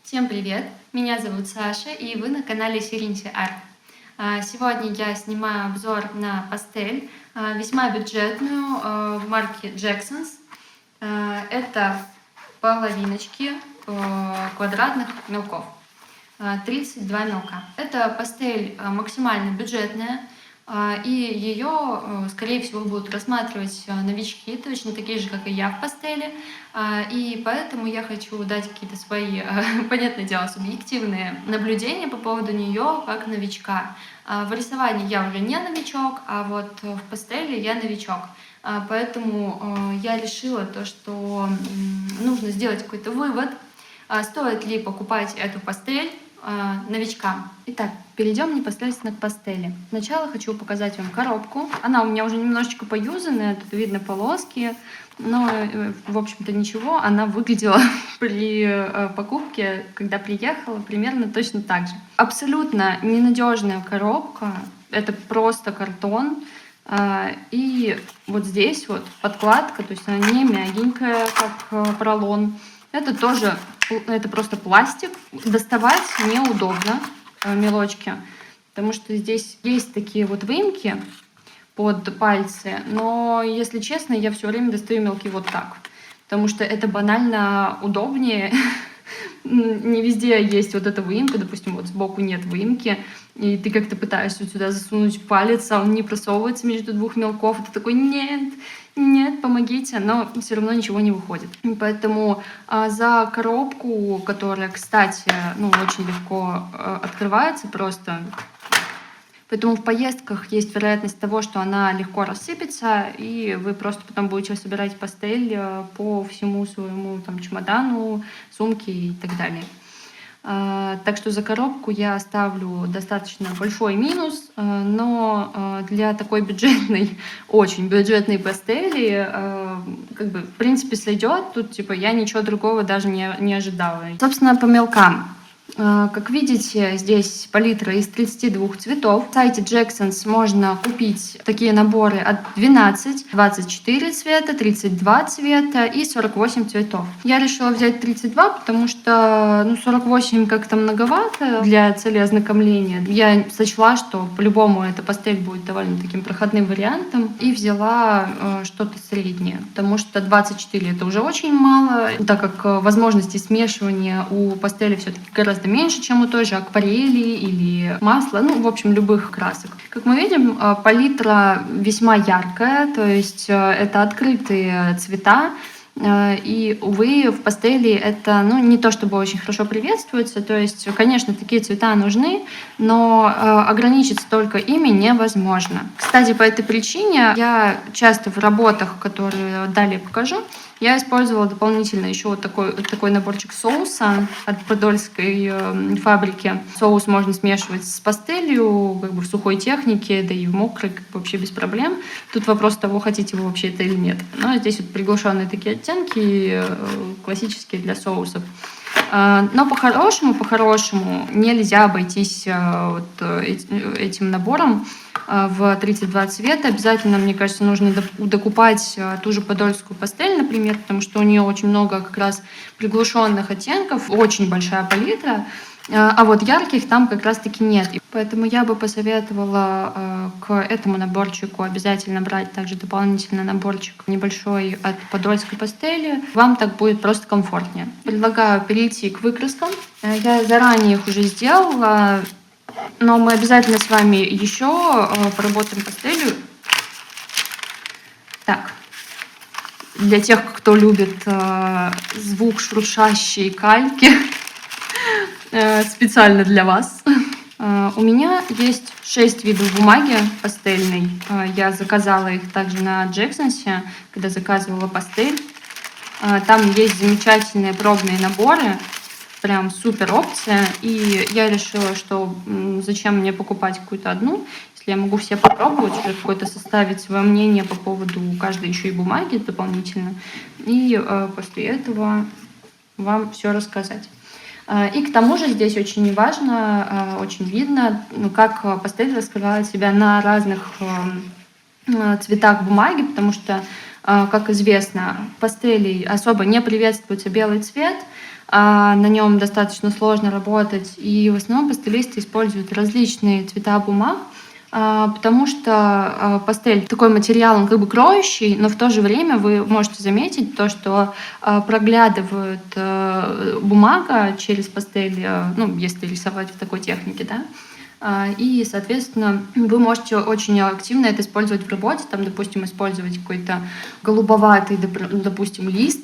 Всем привет! Меня зовут Саша, и вы на канале Serenity Art. Сегодня я снимаю обзор на пастель, весьма бюджетную, марки Jacksons. Это половиночки квадратных мелков, 32 мелка. Эта пастель максимально бюджетная, и ее, скорее всего, будут рассматривать новички, точно такие же, как и я в пастели. И поэтому я хочу дать какие-то свои, понятное дело, субъективные наблюдения по поводу нее как новичка. В рисовании я уже не новичок, а вот в пастели я новичок. Поэтому я решила то, что нужно сделать какой-то вывод, стоит ли покупать эту пастель новичкам. Итак, перейдем непосредственно к пастели. Сначала хочу показать вам коробку. Она у меня уже немножечко поюзанная, тут видно полоски, но, в общем-то, ничего. Она выглядела при покупке, когда приехала, примерно точно так же. Абсолютно ненадежная коробка. Это просто картон. И вот здесь вот подкладка, то есть она не мягенькая, как поролон. Это просто пластик. Доставать неудобно мелочки, потому что здесь есть такие вот выемки под пальцы. Но, если честно, я все время достаю мелки вот так, потому что это банально удобнее. Не везде есть вот эта выемка, допустим, вот сбоку нет выемки, и ты как-то пытаешься сюда засунуть палец, а он не просовывается между двух мелков, и ты такой: нет, помогите, но все равно ничего не выходит. Поэтому за коробку, которая, кстати, очень легко открывается просто, поэтому в поездках есть вероятность того, что она легко рассыпется, и вы просто потом будете собирать пастель по всему своему чемодану, сумке и так далее. Так что за коробку я ставлю достаточно большой минус, но для такой бюджетной, очень бюджетной пастели, в принципе, сойдет. Тут я ничего другого даже не ожидала. Собственно, по мелкам. Как видите, здесь палитра из 32 цветов. В сайте Jacksons можно купить такие наборы от 12, 24 цвета, 32 цвета и 48 цветов. Я решила взять 32, потому что 48 как-то многовато для цели ознакомления. Я сочла, что по-любому эта пастель будет довольно таким проходным вариантом, и взяла что-то среднее, потому что 24 это уже очень мало, так как возможности смешивания у пастели все-таки гораздо меньше, чем у той же акварели или масла, в общем, любых красок. Как мы видим, палитра весьма яркая, то есть это открытые цвета, и, увы, в пастели это не то чтобы очень хорошо приветствуется. То есть, конечно, такие цвета нужны, но ограничиться только ими невозможно. Кстати, по этой причине я часто в работах, которые далее покажу, я использовала дополнительно еще вот такой наборчик соуса от подольской фабрики. Соус можно смешивать с пастелью в сухой технике, да и в мокрой вообще без проблем. Тут вопрос того, хотите вы вообще это или нет. Но здесь вот приглушенные такие оттенки, классические для соусов. Но по-хорошему нельзя обойтись этим набором в 32 цвета. Обязательно, мне кажется, нужно докупать ту же подольскую пастель, например, потому что у нее очень много как раз приглушенных оттенков, очень большая палитра, а вот ярких там как раз-таки нет. Поэтому я бы посоветовала к этому наборчику обязательно брать также дополнительно наборчик небольшой от подольской пастели. Вам так будет просто комфортнее. Предлагаю перейти к выкраскам. Я заранее их уже сделала, но мы обязательно с вами еще поработаем пастелью. Так, для тех, кто любит звук шуршащей кальки, специально для вас. У меня есть 6 видов бумаги пастельной. Я заказала их также на Jacksons, когда заказывала пастель. Там есть замечательные пробные наборы, прям супер опция. И я решила, что зачем мне покупать какую-то одну, если я могу все попробовать, уже какое-то составить свое мнение по поводу каждой еще и бумаги дополнительно. И после этого вам все рассказать. И к тому же здесь очень важно, очень видно, как пастель раскрывает себя на разных цветах бумаги, потому что, как известно, пастелей особо не приветствуется белый цвет, на нем достаточно сложно работать, и в основном пастелисты используют различные цвета бумаг, потому что пастель такой материал, он как бы кроющий, но в то же время вы можете заметить то, что проглядывает бумага через пастель, ну, если рисовать в такой технике, да. И, соответственно, вы можете очень активно это использовать в работе, там, допустим, использовать какой-то голубоватый, допустим, лист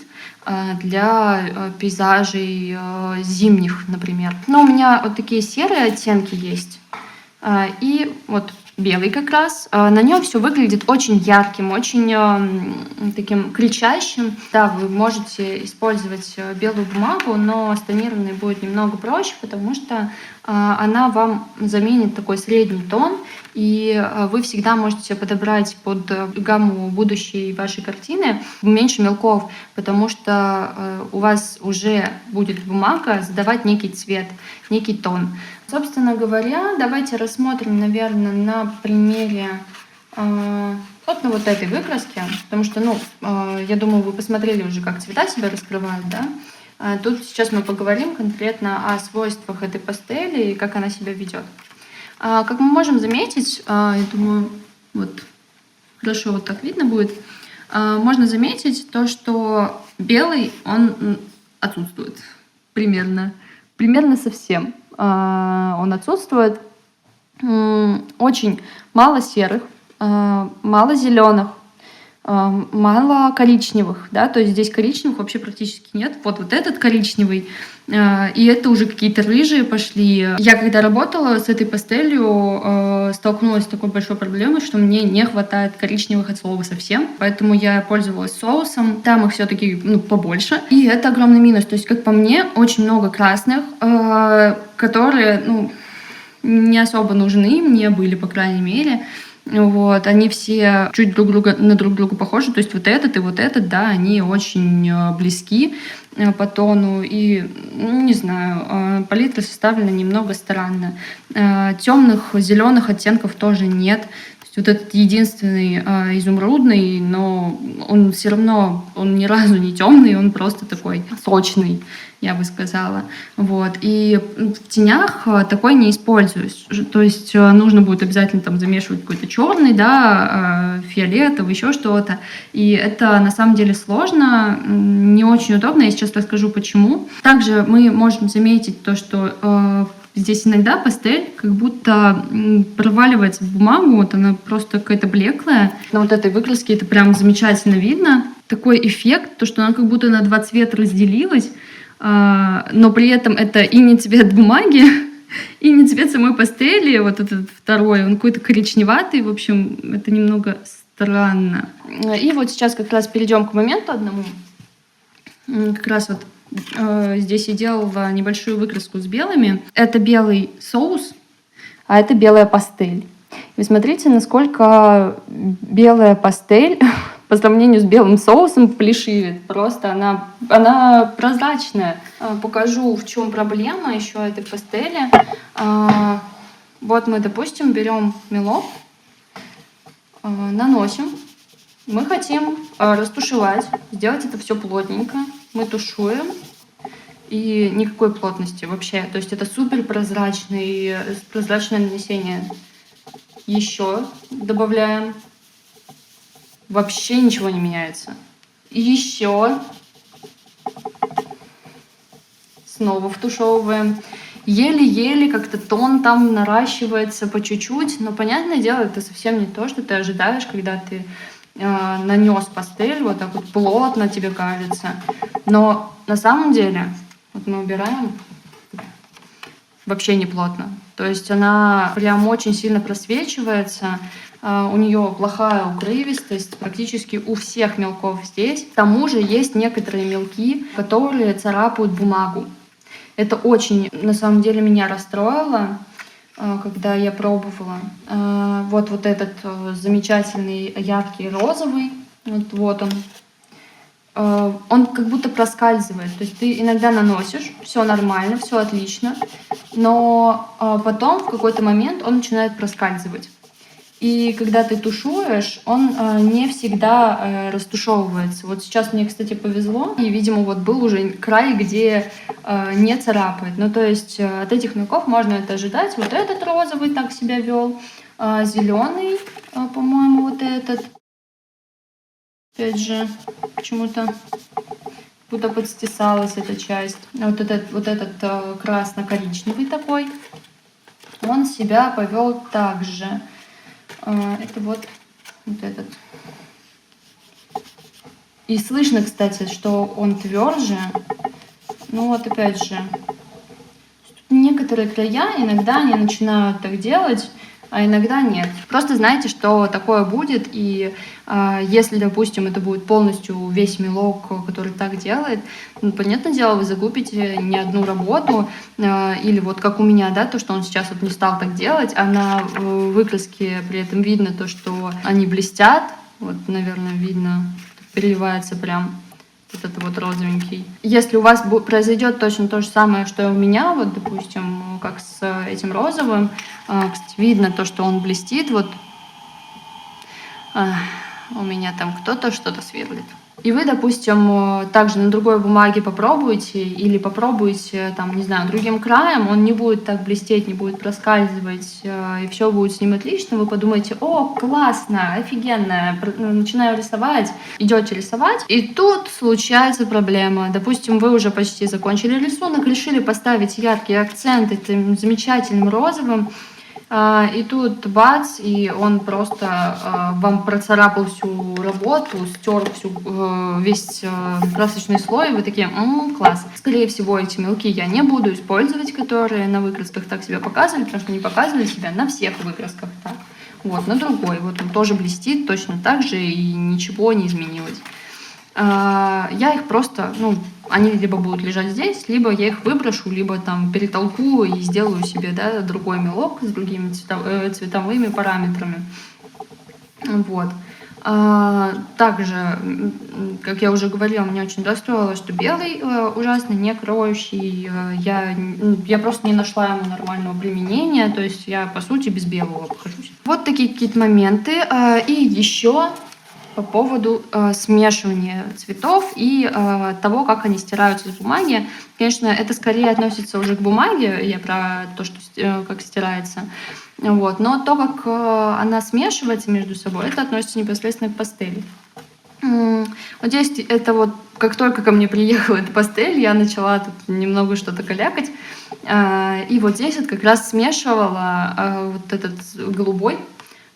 для пейзажей зимних, например. Но у меня вот такие серые оттенки есть. И вот белый как раз. На нем все выглядит очень ярким, очень таким кричащим. Да, вы можете использовать белую бумагу, но с тонированной будет немного проще, потому что она вам заменит такой средний тон, и вы всегда можете себе подобрать под гамму будущей вашей картины меньше мелков, потому что у вас уже будет бумага задавать некий цвет, некий тон. Собственно говоря, давайте рассмотрим, наверное, на примере вот на вот этой выкраске, потому что, ну, я думаю, вы посмотрели уже, как цвета себя раскрывают, да? Тут сейчас мы поговорим конкретно о свойствах этой пастели и как она себя ведет. Как мы можем заметить, я думаю, вот хорошо вот так видно будет, можно заметить то, что белый, он отсутствует примерно совсем. Он отсутствует. Очень мало серых, мало зеленых, мало коричневых, да, то есть здесь коричневых вообще практически нет. Вот этот коричневый, и это уже какие-то рыжие пошли. Я когда работала с этой пастелью, столкнулась с такой большой проблемой, что мне не хватает коричневых от слова совсем, поэтому я пользовалась соусом. Там их все-таки побольше, и это огромный минус. То есть, как по мне, очень много красных, которые, не особо нужны мне были, по крайней мере. Вот, они все чуть на друг друга похожи, то есть вот этот, да, они очень близки по тону, и, не знаю, палитра составлена немного странно. Темных зеленых оттенков тоже нет. То есть вот этот единственный изумрудный, но он все равно, он ни разу не темный, он просто такой сочный, я бы сказала. Вот. И в тенях такой не используюсь. То есть нужно будет обязательно там замешивать какой-то черный, да, фиолетовый, еще что-то. И это на самом деле сложно, не очень удобно. Я сейчас расскажу, почему. Также мы можем заметить то, что здесь иногда пастель как будто проваливается в бумагу, вот она просто какая-то блеклая. На вот этой выкраске это прям замечательно видно. Такой эффект, то, что она как будто на два цвета разделилась, но при этом это и не цвет бумаги, и не цвет самой пастели, вот этот второй, он какой-то коричневатый, в общем, это немного странно. И вот сейчас как раз перейдем к моменту одному. Как раз вот здесь я делала небольшую выкраску с белыми. Это белый соус, а это белая пастель. Вы смотрите, насколько белая пастель по сравнению с белым соусом плешивит. Просто она прозрачная. Покажу, в чем проблема еще этой пастели. Вот мы, допустим, берем мелок, наносим. Мы хотим растушевать, сделать это все плотненько. Мы тушуем, и никакой плотности вообще. То есть это супер прозрачное нанесение. Еще добавляем. Вообще ничего не меняется. Еще. Снова втушевываем. Еле-еле как-то тон там наращивается по чуть-чуть. Но, понятное дело, это совсем не то, что ты ожидаешь, когда ты нанес пастель, вот так вот плотно тебе кажется. Но на самом деле, вот мы убираем, вообще не плотно. То есть она прям очень сильно просвечивается. У нее плохая укрывистость практически у всех мелков здесь. К тому же есть некоторые мелки, которые царапают бумагу. Это очень, на самом деле, меня расстроило, когда я пробовала. Вот этот замечательный яркий розовый, вот он. Он как будто проскальзывает. То есть ты иногда наносишь, все нормально, все отлично, но потом в какой-то момент он начинает проскальзывать. И когда ты тушуешь, он не всегда растушевывается. Вот сейчас мне, кстати, повезло, и, видимо, вот был уже край, где не царапает. Ну, то есть от этих мелков можно это ожидать. Вот этот розовый так себя вел, зеленый, по-моему, вот этот. Опять же, почему-то будто подстесалась эта часть. Вот этот красно-коричневый такой, он себя повел так же. Это вот этот. И слышно, кстати, что он тверже. Ну вот опять же, некоторые края иногда они начинают так делать, а иногда нет. Просто знайте, что такое будет, и если, допустим, это будет полностью весь мелок, который так делает, ну, понятное дело, вы загубите не одну работу, или вот как у меня, да, то, что он сейчас вот не стал так делать, а на выкраске при этом видно то, что они блестят, вот, наверное, видно, переливается прям вот это вот розовенький. Если у вас произойдет точно то же самое, что и у меня, вот, допустим, как с этим розовым, кстати, видно то, что он блестит, вот у меня там кто-то что-то сверлит. И вы, допустим, также на другой бумаге попробуете или попробуете, там, не знаю, другим краем, он не будет так блестеть, не будет проскальзывать, и все будет с ним отлично. Вы подумаете: о, классно, офигенно, начинаю рисовать, идете рисовать, и тут случается проблема. Допустим, вы уже почти закончили рисунок, решили поставить яркий акцент этим замечательным розовым, и тут бац, и он просто вам процарапал всю работу, стер весь красочный слой, и вы такие: класс. Скорее всего, эти мелки я не буду использовать, которые на выкрасках так себя показывали, потому что не показывали себя на всех выкрасках так. Вот, на другой, вот он тоже блестит точно так же, и ничего не изменилось. Я их просто, они либо будут лежать здесь, либо я их выброшу, либо там перетолку и сделаю себе, да, другой мелок с другими цветовыми параметрами. Вот. Также, как я уже говорила, меня очень расстроило, что белый ужасно не кроющий. Я просто не нашла ему нормального применения, то есть я, по сути, без белого обхожусь. Вот такие какие-то моменты. И еще по поводу смешивания цветов и того, как они стираются с бумаги. Конечно, это скорее относится уже к бумаге, я про то, что как стирается. Вот. Но то, как она смешивается между собой, это относится непосредственно к пастели. Вот здесь это вот, как только ко мне приехала эта пастель, я начала тут немного что-то калякать. И вот здесь вот как раз смешивала вот этот голубой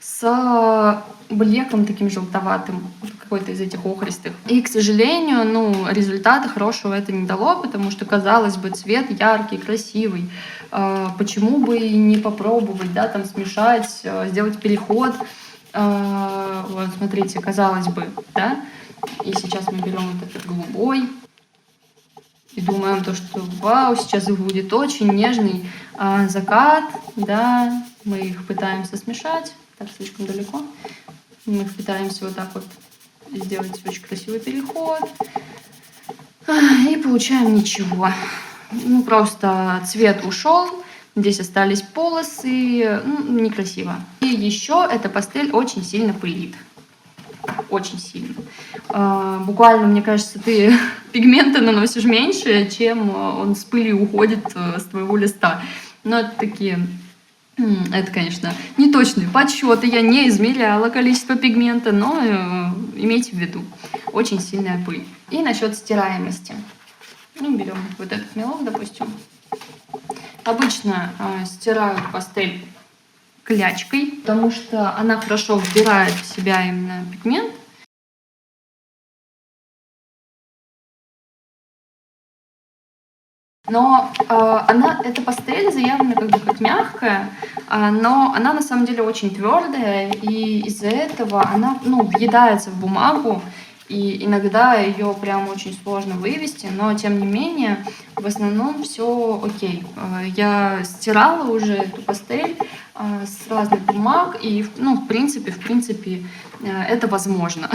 с блеком таким желтоватым, какой-то из этих охристых. И, к сожалению, результата хорошего это не дало, потому что, казалось бы, цвет яркий, красивый. Почему бы и не попробовать, да, там смешать, сделать переход. Вот, смотрите, казалось бы, да. И сейчас мы берем вот этот голубой и думаем то, что вау, сейчас будет очень нежный закат, да. Мы их пытаемся смешать. Так, слишком далеко. Мы пытаемся вот так вот сделать очень красивый переход. И получаем ничего. Просто цвет ушел. Здесь остались полосы. Некрасиво. И еще эта пастель очень сильно пылит. Очень сильно. Буквально, мне кажется, ты пигмента наносишь меньше, чем он с пылью уходит с твоего листа. Но это такие... Это, конечно, неточные подсчеты, я не измеряла количество пигмента, но имейте в виду, очень сильная пыль. И насчет стираемости. Берем вот этот мелок, допустим. Обычно стирают пастель клячкой, потому что она хорошо вбирает в себя именно пигмент. Но эта пастель заявлена как мягкая, но она на самом деле очень твердая, и из-за этого она въедается в бумагу, и иногда ее прям очень сложно вывести, но тем не менее в основном все окей. Я стирала уже эту пастель с разных бумаг, и в принципе это возможно.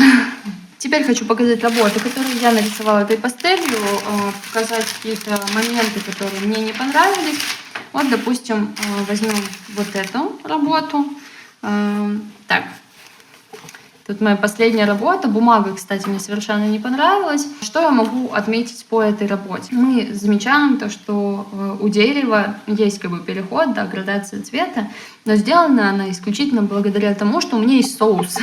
Теперь хочу показать работы, которые я нарисовала этой пастелью, показать какие-то моменты, которые мне не понравились. Вот, допустим, возьмем вот эту работу. Так, тут моя последняя работа. Бумага, кстати, мне совершенно не понравилась. Что я могу отметить по этой работе? Мы замечаем то, что у дерева есть как бы переход, да, градация цвета, но сделана она исключительно благодаря тому, что у меня есть соус.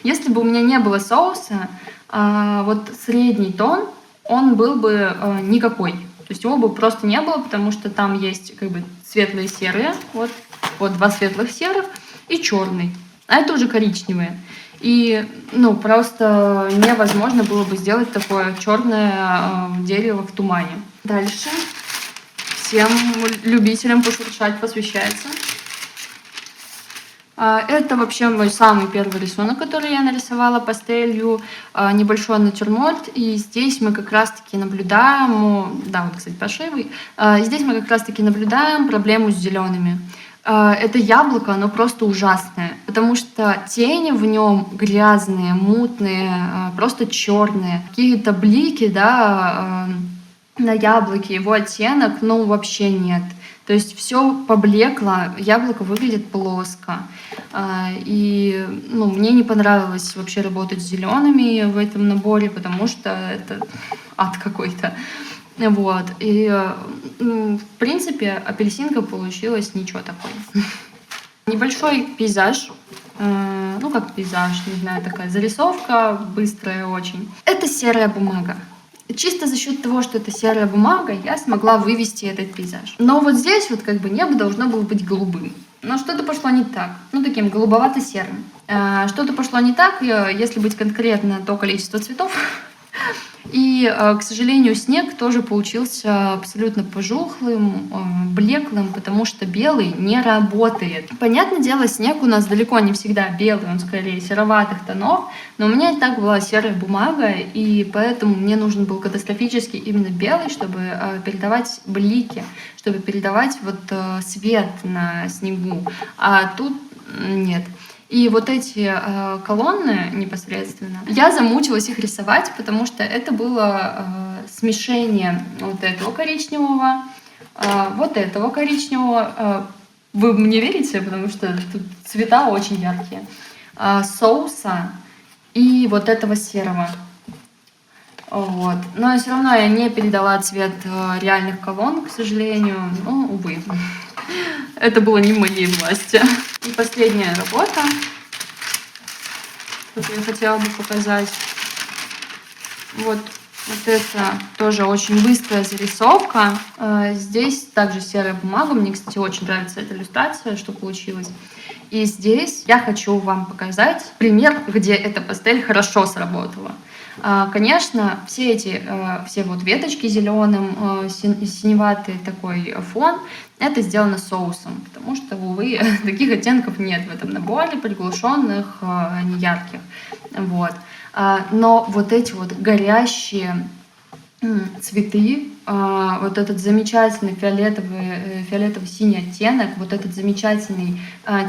Если бы у меня не было соуса, вот средний тон, он был бы никакой. То есть его бы просто не было, потому что там есть как бы светлые серые, вот 2 светлых серых и черный, а это уже коричневые. И, ну, просто невозможно было бы сделать такое черное дерево в тумане. Дальше всем любителям пошуршать посвящается. Это вообще мой самый первый рисунок, который я нарисовала пастелью, небольшой натюрморт. И здесь мы как раз-таки наблюдаем, да, вот, кстати, пошивый, здесь мы как раз-таки наблюдаем проблему с зелеными. Это яблоко, оно просто ужасное, потому что тени в нем грязные, мутные, просто черные. Какие-то блики, да, на яблоке, его оттенок, ну, вообще нет. То есть все поблекло, яблоко выглядит плоско. И, ну, мне не понравилось вообще работать с зелеными в этом наборе, потому что это ад какой-то. Вот. И, в принципе, апельсинка получилась ничего такой. Небольшой пейзаж. Ну, как пейзаж, не знаю, такая зарисовка быстрая очень. Это серая бумага. Чисто за счет того, что это серая бумага, я смогла вывести этот пейзаж. Но вот здесь вот как бы небо должно было быть голубым. Но что-то пошло не так. Ну, таким голубовато-серым. Что-то пошло не так, если быть конкретно, то количество цветов. И, к сожалению, снег тоже получился абсолютно пожухлым, блеклым, потому что белый не работает. Понятное дело, снег у нас далеко не всегда белый, он скорее сероватых тонов, но у меня и так была серая бумага, и поэтому мне нужен был катастрофически именно белый, чтобы передавать блики, чтобы передавать вот свет на снегу. А тут нет. И вот эти колонны непосредственно, я замучилась их рисовать, потому что это было смешение вот этого коричневого, вот этого коричневого. Вы мне верите, потому что тут цвета очень яркие. Соуса и вот этого серого. Вот. Но все равно я не передала цвет реальных колонн, к сожалению. Ну, увы. Это было не в моей власти. И последняя работа, которую я хотела бы показать. Вот это тоже очень быстрая зарисовка. Здесь также серая бумага. Мне, кстати, очень нравится эта иллюстрация, что получилось. И здесь я хочу вам показать пример, где эта пастель хорошо сработала. Конечно, все вот веточки зеленым, синеватый такой фон, это сделано соусом, потому что, увы, таких оттенков нет в этом наборе, приглушенных, неярких. Вот. Но вот эти вот горящие цветы, вот этот замечательный фиолетово-синий оттенок, вот этот замечательный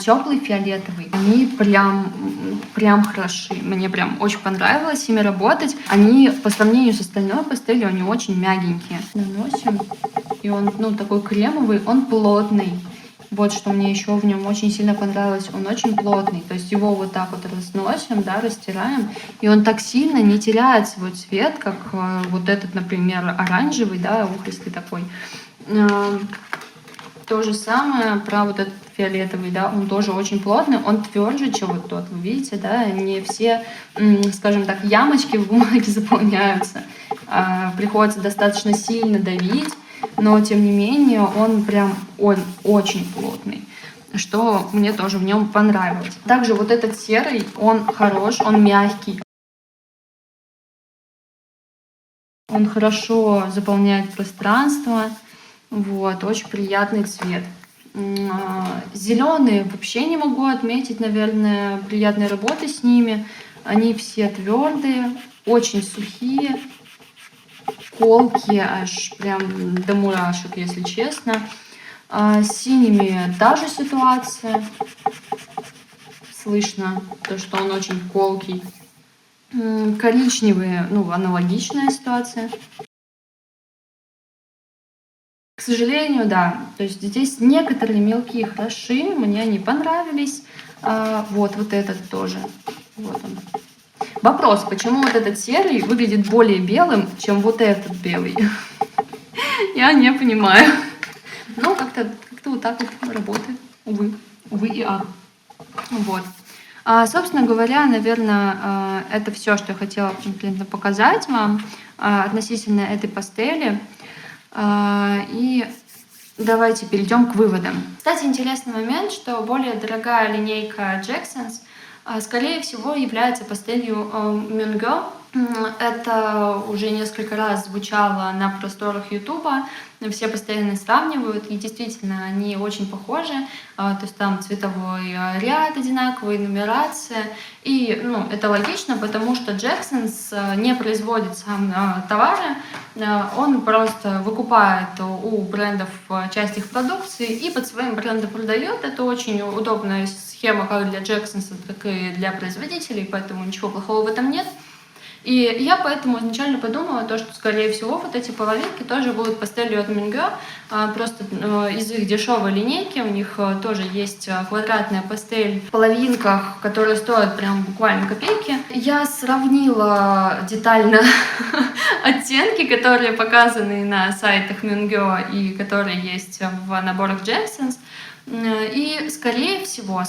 теплый фиолетовый, они прям хороши. Мне прям очень понравилось ими работать. Они по сравнению с остальной пастелью, они очень мягенькие. Наносим, и он, ну, такой кремовый, он плотный. Вот что мне еще в нем очень сильно понравилось, он очень плотный, то есть его вот так вот разносим, да, растираем, и он так сильно не теряет свой цвет, как вот этот, например, оранжевый, да, ухристый такой. То же самое про вот этот фиолетовый, да, он тоже очень плотный, он тверже, чем вот тот, вы видите, да, не все, скажем так, ямочки в бумаге заполняются, приходится достаточно сильно давить, но тем не менее он очень плотный, что мне тоже в нем понравилось. Также вот этот серый, он хорош, он мягкий, он хорошо заполняет пространство, вот, очень приятный цвет. Зеленые вообще не могу отметить, наверное, приятной работы с ними. Они все твердые, очень сухие, колкие, аж прям до мурашек, если честно. С синими та же ситуация. Слышно то, что он очень колкий. Коричневые, ну, аналогичная ситуация. К сожалению, да. То есть здесь некоторые мелкие хороши, мне они понравились. Вот этот тоже. Вот он. Вопрос, почему вот этот серый выглядит более белым, чем вот этот белый? Я не понимаю. Но как-то вот так вот работает. Увы и ах. Вот. Собственно говоря, наверное, это все, что я хотела показать вам относительно этой пастели. И давайте перейдем к выводам. Кстати, интересный момент, что более дорогая линейка Jackson's, скорее всего, является пастелью Mungyo. Это уже несколько раз звучало на просторах Ютуба. Все постоянно сравнивают, и действительно, они очень похожи. То есть там цветовой ряд одинаковый, нумерация. И это логично, потому что Jackson's не производит сам товары, он просто выкупает у брендов часть их продукции и под своим брендом продает. Это очень удобная схема как для Jackson's, так и для производителей, поэтому ничего плохого в этом нет. И я поэтому изначально подумала, что, скорее всего, вот эти половинки тоже будут пастелью от Mungyo. Просто из их дешевой линейки у них тоже есть квадратная пастель в половинках, которые стоят прям буквально копейки. Я сравнила детально оттенки, которые показаны на сайтах Mungyo и которые есть в наборах Jackson's. И, скорее всего,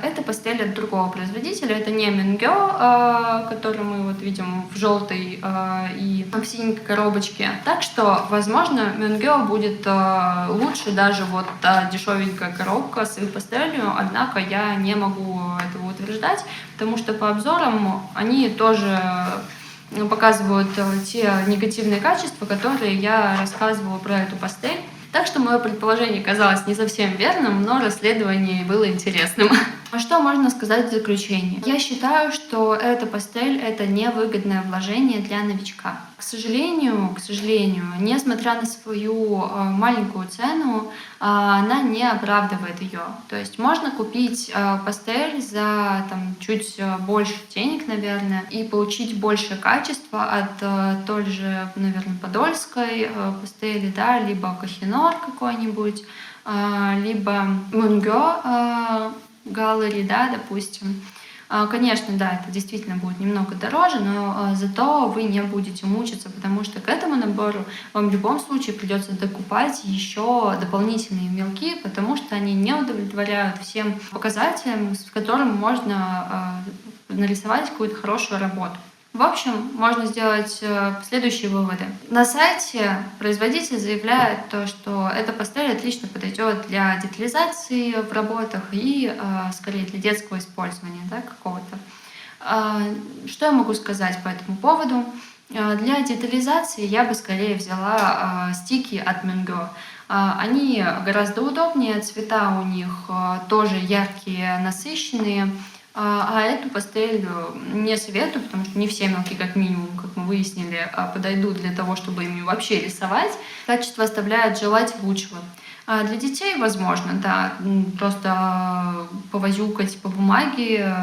это пастель от другого производителя. Это не Mungyo, который мы вот видим в желтой и в синенькой коробочке. Так что, возможно, Mungyo будет лучше даже вот та дешевенькая коробка с их пастелью. Однако я не могу этого утверждать, потому что по обзорам они тоже показывают те негативные качества, которые я рассказывала про эту пастель. Так что мое предположение казалось не совсем верным, но расследование было интересным. А что можно сказать в заключение? Я считаю, что эта пастель — это невыгодное вложение для новичка. К сожалению, несмотря на свою маленькую цену, она не оправдывает ее. То есть можно купить пастель за чуть больше денег, наверное, и получить большее качество от той же, наверное, подольской пастели, да, либо Kohinoor какой-нибудь, либо Mungyo Gallery, да, допустим. Конечно, да, это действительно будет немного дороже, но зато вы не будете мучиться, потому что к этому набору вам в любом случае придется докупать еще дополнительные мелки, потому что они не удовлетворяют всем показателям, с которым можно нарисовать какую-то хорошую работу. В общем, можно сделать следующие выводы. На сайте производитель заявляет, что эта пастель отлично подойдет для детализации в работах и, скорее, для детского использования, да, какого-то. Что я могу сказать по этому поводу? Для детализации я бы скорее взяла стики от Mungyo. Они гораздо удобнее, цвета у них тоже яркие, насыщенные. А эту пастель не советую, потому что не все мелки, как минимум, как мы выяснили, подойдут для того, чтобы ими вообще рисовать. Качество оставляет желать лучшего. Для детей, возможно, да, просто повозюкать по бумаге,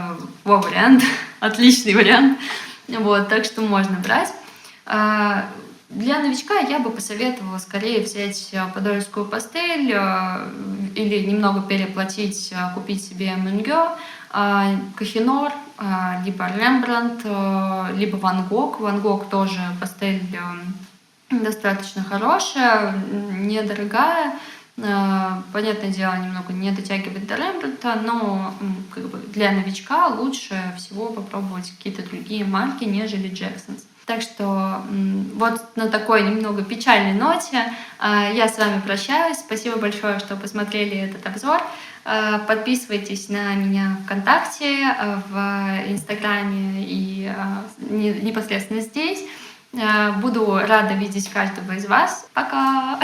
вариант, отличный вариант. Вот, так что можно брать. Для новичка я бы посоветовала скорее взять подольскую пастель или немного переплатить, купить себе Mungyo, Kohinoor, либо Rembrandt, либо Van Gogh. Van Gogh тоже пастель достаточно хорошая, недорогая. Понятное дело, немного не дотягивает до Рембрандта, но для новичка лучше всего попробовать какие-то другие марки, нежели Jackson's. Так что вот на такой немного печальной ноте я с вами прощаюсь. Спасибо большое, что посмотрели этот обзор. Подписывайтесь на меня ВКонтакте, в Инстаграме и непосредственно здесь. Буду рада видеть каждого из вас. Пока!